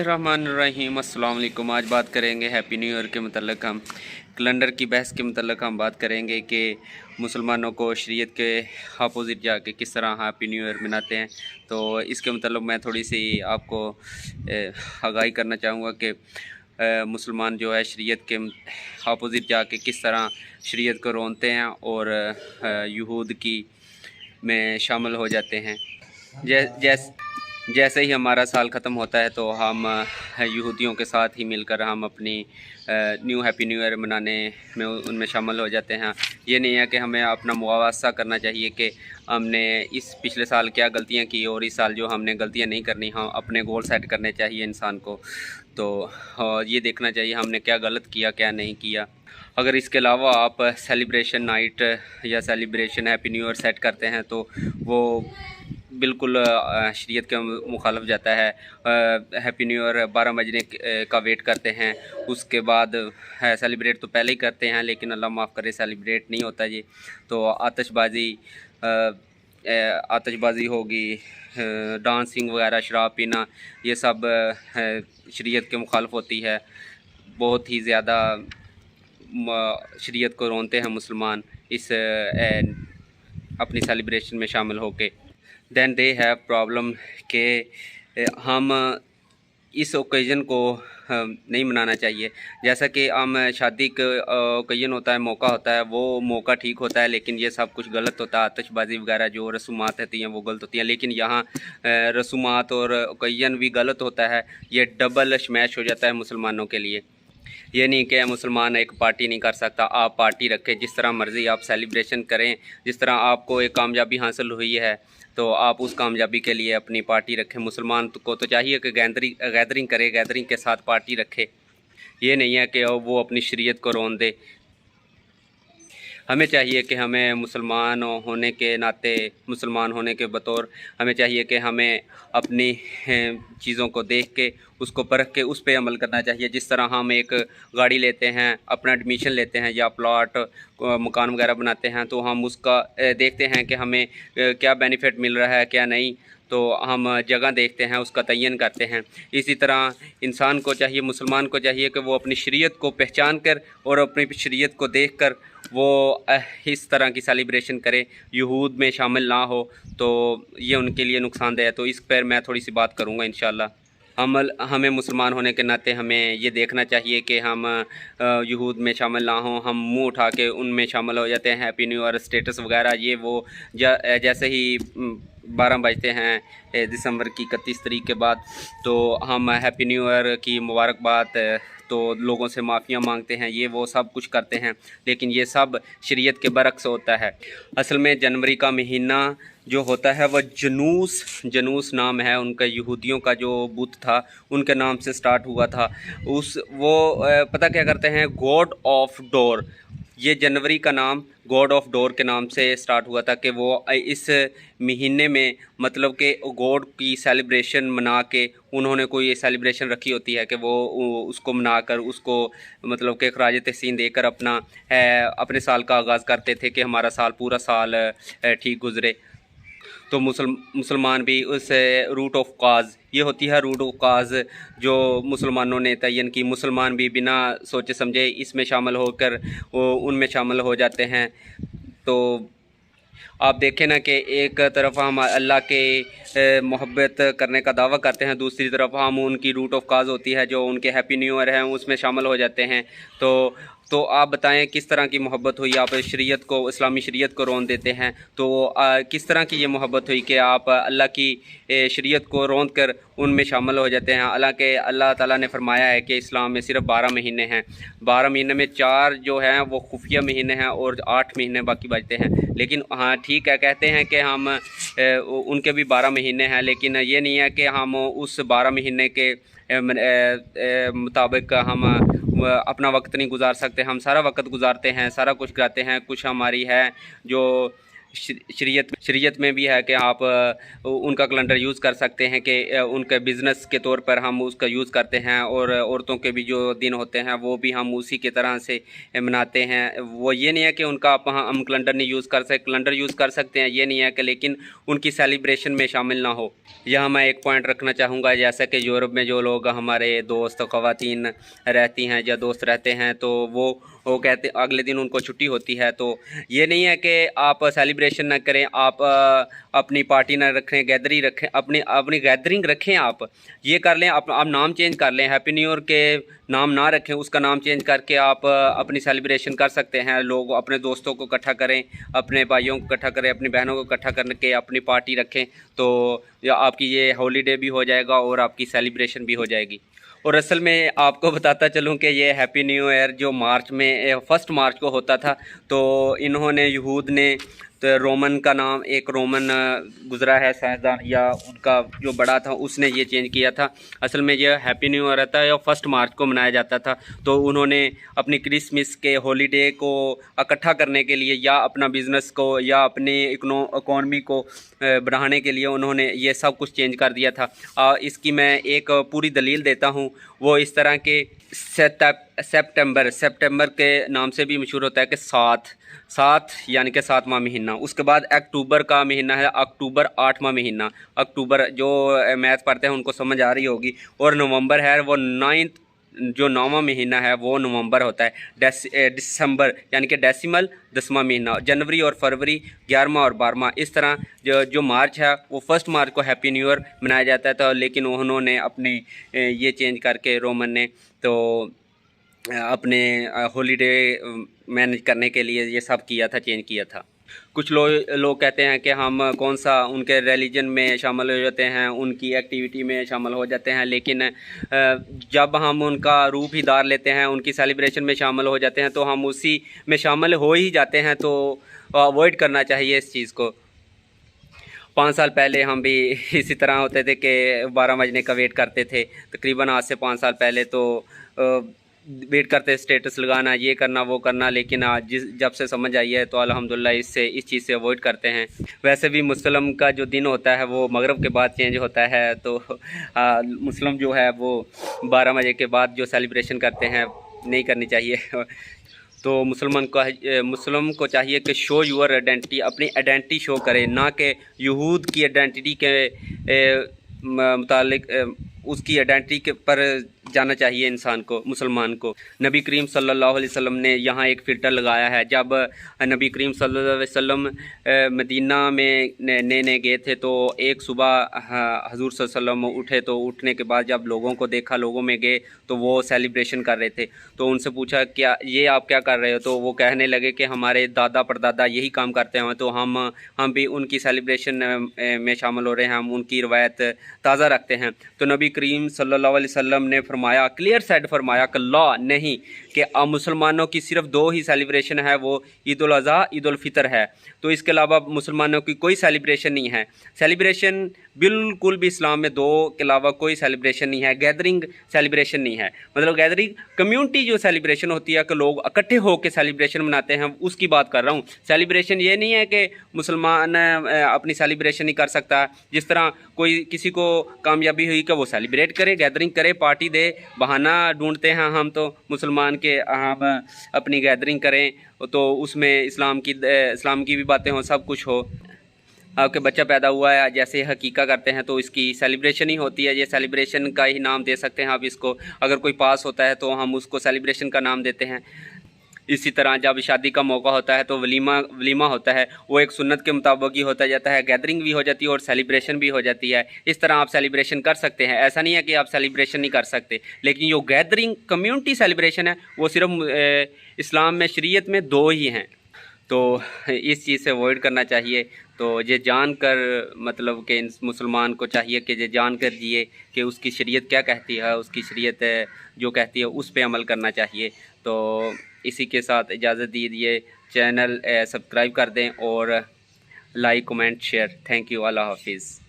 रहमानिर्रहीम अस्सलाम वालेकुम। आज बात करेंगे हैप्पी न्यू ईयर के मतलब हम कैलेंडर की बहस के मतलब हम बात करेंगे कि मुसलमानों को शरीयत के अपोज़िट जाके किस तरह हैप्पी न्यू ईयर मनाते हैं। तो इसके मतलब मैं थोड़ी सी आपको आगाही करना चाहूँगा कि मुसलमान जो है शरीयत के अपोज़िट जाके किस तरह शरीयत को रोनते हैं और यहूद की में शामिल हो जाते हैं। जैसे ही हमारा साल ख़त्म होता है तो हम यहूदियों के साथ ही मिलकर हम अपनी हैप्पी न्यू ईयर मनाने में उनमें शामिल हो जाते हैं। ये नहीं है कि हमें अपना मुआवजा करना चाहिए कि हमने इस पिछले साल क्या गलतियां की और इस साल जो हमने गलतियां नहीं करनी, हम अपने गोल सेट करने चाहिए इंसान को। तो ये देखना चाहिए हमने क्या गलत किया क्या नहीं किया। अगर इसके अलावा आप सेलिब्रेशन नाइट या celebration happy new year set करते हैं तो वो बिल्कुल शरीयत के मुखालफ जाता है। हैप्पी न्यू ईयर 12 बजने का वेट करते हैं, उसके बाद सेलिब्रेट तो पहले ही करते हैं लेकिन अल्लाह माफ़ करे सेलिब्रेट नहीं होता जी। तो आतिशबाज़ी होगी, डांसिंग वगैरह, शराब पीना, ये सब शरीयत के मुखालफ होती है। बहुत ही ज़्यादा शरीयत को रोनते हैं मुसलमान इस अपनी सेलिब्रेशन में शामिल होके। देन दे हैव प्रॉब्लम के हम इस ओकेज़न को नहीं मनाना चाहिए। जैसा कि हम शादी का ओकेज़न होता है, मौका होता है, वो मौका ठीक होता है लेकिन ये सब कुछ गलत होता है। आतिशबाज़ी वगैरह जो रसूमात होती हैं वो गलत होती हैं, लेकिन यहाँ रसूमात और ओकेज़न भी गलत होता है। ये डबल स्मैश हो जाता है मुसलमानों के लिए। ये नहीं कि मुसलमान एक पार्टी नहीं कर सकता, आप पार्टी रखें, जिस तरह मर्ज़ी आप सेलिब्रेशन करें। जिस तरह आपको एक कामयाबी हासिल हुई है तो आप उस कामयाबी के लिए अपनी पार्टी रखें। मुसलमान को तो चाहिए कि गैदरिंग करे, गैदरिंग के साथ पार्टी रखे। ये नहीं है कि वो अपनी शरीयत को रोन दे। हमें चाहिए कि हमें मुसलमान होने के नाते, मुसलमान होने के बतौर, हमें चाहिए कि हमें अपनी चीज़ों को देख के, उसको परख के उस पे अमल करना चाहिए। जिस तरह हम एक गाड़ी लेते हैं, अपना एडमिशन लेते हैं या प्लॉट मकान वगैरह बनाते हैं तो हम उसका देखते हैं कि हमें क्या बेनिफिट मिल रहा है क्या नहीं, तो हम जगह देखते हैं, उसका तयन करते हैं। इसी तरह इंसान को चाहिए, मुसलमान को चाहिए कि वो अपनी शरीयत को पहचान कर और अपनी शरीयत को देख कर वो इस तरह की सेलिब्रेशन करे, यहूद में शामिल ना हो। तो ये उनके लिए नुकसानदेह है। तो इस पर मैं थोड़ी सी बात करूँगा इंशाल्लाह। हमें मुसलमान होने के नाते हमें ये देखना चाहिए कि हम यहूद में शामिल ना हों। हम मुंह उठा के उनमें शामिल हो जाते हैं, हैप्पी न्यू ईयर स्टेटस वगैरह ये वो। जैसे ही 12 बजते हैं दिसंबर की 31 तारीख के बाद तो हम हैप्पी न्यू ईयर की मुबारकबाद तो लोगों से माफ़ियाँ मांगते हैं, ये वो सब कुछ करते हैं, लेकिन ये सब शरीयत के बरक्स होता है। असल में जनवरी का महीना जो होता है वह जनूस नाम है उनका, यहूदियों का जो बुत था उनके नाम से स्टार्ट हुआ था। पता क्या करते हैं, गॉड ऑफ डोर, ये जनवरी का नाम गॉड ऑफ डोर के नाम से स्टार्ट हुआ था कि वो इस महीने में मतलब कि गॉड की सेलिब्रेशन मना के उन्होंने कोई सेलिब्रेशन रखी होती है कि वो उसको मनाकर उसको मतलब कि खराज तहसीन देकर अपने साल का आगाज़ करते थे कि हमारा साल पूरा साल ठीक गुज़रे। तो मुसलमान भी उस रूट ऑफ काज, ये होती है रूट ऑफ काज जो मुसलमानों ने तयन की। मुसलमान भी बिना सोचे समझे इसमें शामिल होकर वो उनमें शामिल हो जाते हैं। तो आप देखें ना कि एक तरफ हम अल्लाह के मोहब्बत करने का दावा करते हैं, दूसरी तरफ हम उनकी रूट ऑफ काज होती है जो उनके हैप्पी न्यू ईयर हैं उसमें शामिल हो जाते हैं। तो आप बताएं किस तरह की मोहब्बत हुई, आप शरीयत को, इस्लामी शरीयत को रोन देते हैं। तो किस तरह की ये मोहब्बत हुई कि आप अल्लाह की शरीयत को रोन कर उनमें शामिल हो जाते हैं। हालांकि अल्लाह ताला ने फरमाया है कि इस्लाम में सिर्फ 12 महीने हैं, 12 महीने में 4 जो हैं वो खुफिया महीने हैं और 8 महीने बाकी बचते हैं। लेकिन हाँ ठीक है, कहते हैं कि हम उनके भी 12 महीने हैं, लेकिन ये नहीं है कि हम उस 12 महीने के मुताबिक हम अपना वक्त नहीं गुजार सकते। हम सारा वक्त गुजारते हैं, सारा कुछ कराते हैं। कुछ हमारी है जो शरीयत में भी है कि आप उनका कैलेंडर यूज़ कर सकते हैं, कि उनके बिज़नेस के तौर पर हम उसका यूज़ करते हैं, और औरतों के भी जो दिन होते हैं वो भी हम उसी की तरह से मनाते हैं। वो ये नहीं है कि उनका हम कैलेंडर नहीं यूज़ कर सकते, कैलेंडर यूज़ कर सकते हैं, ये नहीं है कि लेकिन उनकी सेलिब्रेशन में शामिल ना हो। यहाँ मैं एक पॉइंट रखना चाहूँगा, जैसा कि यूरोप में जो लोग हमारे दोस्त ख़वातीन रहती हैं या दोस्त रहते हैं, तो वो कहते अगले दिन उनको छुट्टी होती है। तो ये नहीं है कि आप सेलिब्रेशन ना करें, आप अपनी पार्टी ना रखें, गैदरिंग रखें, अपनी गैदरिंग रखें, आप ये कर लें, आप नाम चेंज कर लें, हैप्पी न्यू ईयर के नाम ना रखें, उसका नाम चेंज करके आप अपनी सेलिब्रेशन कर सकते हैं। लोग अपने दोस्तों को इकट्ठा करें, अपने भाइयों को इकट्ठा करें, अपनी बहनों को इकट्ठा करके अपनी पार्टी रखें, तो या आपकी ये हॉलीडे भी हो जाएगा और आपकी सेलिब्रेशन भी हो जाएगी। और असल में आपको बताता चलूं कि ये हैप्पी न्यू ईयर जो मार्च में 1 मार्च को होता था, तो इन्होंने यहूद ने तो रोमन का नाम, एक रोमन गुज़रा है साइंसदान या उनका जो बड़ा था उसने ये चेंज किया था। असल में यह हैप्पी न्यू ईयर रहता है और 1 मार्च को मनाया जाता था। तो उन्होंने अपनी क्रिसमस के हॉलीडे को इकट्ठा करने के लिए या अपना बिज़नेस को या अपनी इकोनॉमी को बढ़ाने के लिए उन्होंने ये सब कुछ चेंज कर दिया था। इसकी मैं एक पूरी दलील देता हूँ। वो इस तरह के सितंबर के नाम से भी मशहूर होता है कि सात यानी कि 7वां महीना। उसके बाद अक्टूबर का महीना है, अक्टूबर 8वां महीना। अक्टूबर जो मैथ पढ़ते हैं उनको समझ आ रही होगी। और नवंबर है वो 9वां महीना है, वो नवंबर होता है। दिसंबर यानी कि डेसिमल 10वां महीना। जनवरी और फरवरी 11वां और 12वां। इस तरह जो मार्च है वो 1 मार्च को हैप्पी न्यू ईयर मनाया जाता था, लेकिन उन्होंने अपनी ये चेंज करके रोमन ने तो अपने हॉलीडे मैनेज करने के लिए ये सब किया था, चेंज किया था। कुछ लोग कहते हैं कि हम कौन सा उनके रिलीजन में शामिल हो जाते हैं, उनकी एक्टिविटी में शामिल हो जाते हैं, लेकिन जब हम उनका रूप ही धार लेते हैं, उनकी सेलिब्रेशन में शामिल हो जाते हैं, तो हम उसी में शामिल हो ही जाते हैं। तो अवॉइड करना चाहिए इस चीज़ को। 5 साल पहले हम भी इसी तरह होते थे कि 12 बजने का वेट करते थे, तकरीबन आज से 5 साल पहले। तो वेट करते स्टेटस लगाना, ये करना, वो करना, लेकिन आज जब से समझ आई है तो अल्हम्दुलिल्लाह इस चीज़ से अवॉइड करते हैं। वैसे भी मुस्लिम का जो दिन होता है वो मगरिब के बाद चेंज होता है, तो मुस्लिम जो है वो 12 बजे के बाद जो सेलिब्रेशन करते हैं नहीं करनी चाहिए। तो मुसलमान को चाहिए कि शो यूअर आइडेंटिटी, अपनी आइडेंटिटी शो करे, ना कि यहूद की आइडेंटिटी के मुतालिक उसकी आइडेंटिटी के पर जाना चाहिए इंसान को, मुसलमान को। नबी करीम सल्लल्लाहु अलैहि वसल्लम ने यहाँ एक फ़िल्टर लगाया है। जब नबी करीम सल्लल्लाहु अलैहि वसल्लम मदीना में नए गए थे, तो एक सुबह हजूर सल्लल्लाहु अलैहि वसल्लम उठे, तो उठने के बाद जब लोगों को देखा, लोगों में गए तो वो सेलिब्रेशन कर रहे थे। तो उनसे पूछा क्या ये आप क्या कर रहे हो? तो वो कहने लगे कि हमारे दादा परदादा यही काम करते हैं, तो हम भी उनकी सेलिब्रेशन में शामिल हो रहे हैं, हम उनकी रवायत ताज़ा रखते हैं। तो नबी करीम सल्लल्लाहु अलैहि वसल्लम ने फरमाया, क्लियर साइड फरमाया कि ला नहीं, कि मुसलमानों की सिर्फ 2 ही सेलिब्रेशन है, वो ईद उल अज़हा, ईद उल फितर है। तो इसके अलावा मुसलमानों की कोई सेलिब्रेशन नहीं है। सेलिब्रेशन बिल्कुल भी इस्लाम में 2 के अलावा कोई सेलिब्रेशन नहीं है। गैदरिंग सेलिब्रेशन नहीं है, मतलब गैदरिंग कम्युनिटी जो सेलिब्रेशन होती है कि लोग इकट्ठे होकर सेलिब्रेशन मनाते हैं, उसकी बात कर रहा हूँ। सेलिब्रेशन ये नहीं है कि मुसलमान अपनी सेलिब्रेशन नहीं कर सकता। जिस तरह कोई किसी को कामयाबी हुई कि वो सेलिब्रेट करे, गैदरिंग करे, पार्टी दे, बहाना ढूंढते हैं हम तो मुसलमान के, हम अपनी गैदरिंग करें तो उसमें इस्लाम की भी बातें हों, सब कुछ हो। आपके बच्चा पैदा हुआ है, जैसे हकीका करते हैं तो इसकी सेलिब्रेशन ही होती है। ये सेलिब्रेशन का ही नाम दे सकते हैं आप इसको। अगर कोई पास होता है तो हम उसको सेलिब्रेशन का नाम देते हैं। इसी तरह जब शादी का मौका होता है तो वलीमा होता है, वो एक सुन्नत के मुताबिक ही होता जाता है। गैदरिंग भी हो जाती है और सेलिब्रेशन भी हो जाती है। इस तरह आप सेलिब्रेशन कर सकते हैं, ऐसा नहीं है कि आप सेलिब्रेशन नहीं कर सकते। लेकिन जो गैदरिंग कम्युनिटी सेलिब्रेशन है वो सिर्फ इस्लाम में, शरीयत में 2 ही हैं। तो इस चीज़ से अवॉइड करना चाहिए। तो ये जानकर, मतलब कि मुसलमान को चाहिए कि ये जानकर जिए कि उसकी शरीयत क्या कहती है, उसकी शरीयत जो कहती है उस पे अमल करना चाहिए। तो इसी के साथ इजाज़त दीजिए। चैनल सब्सक्राइब कर दें और like, comment, share. Thank you. अल्लाह हाफिज़।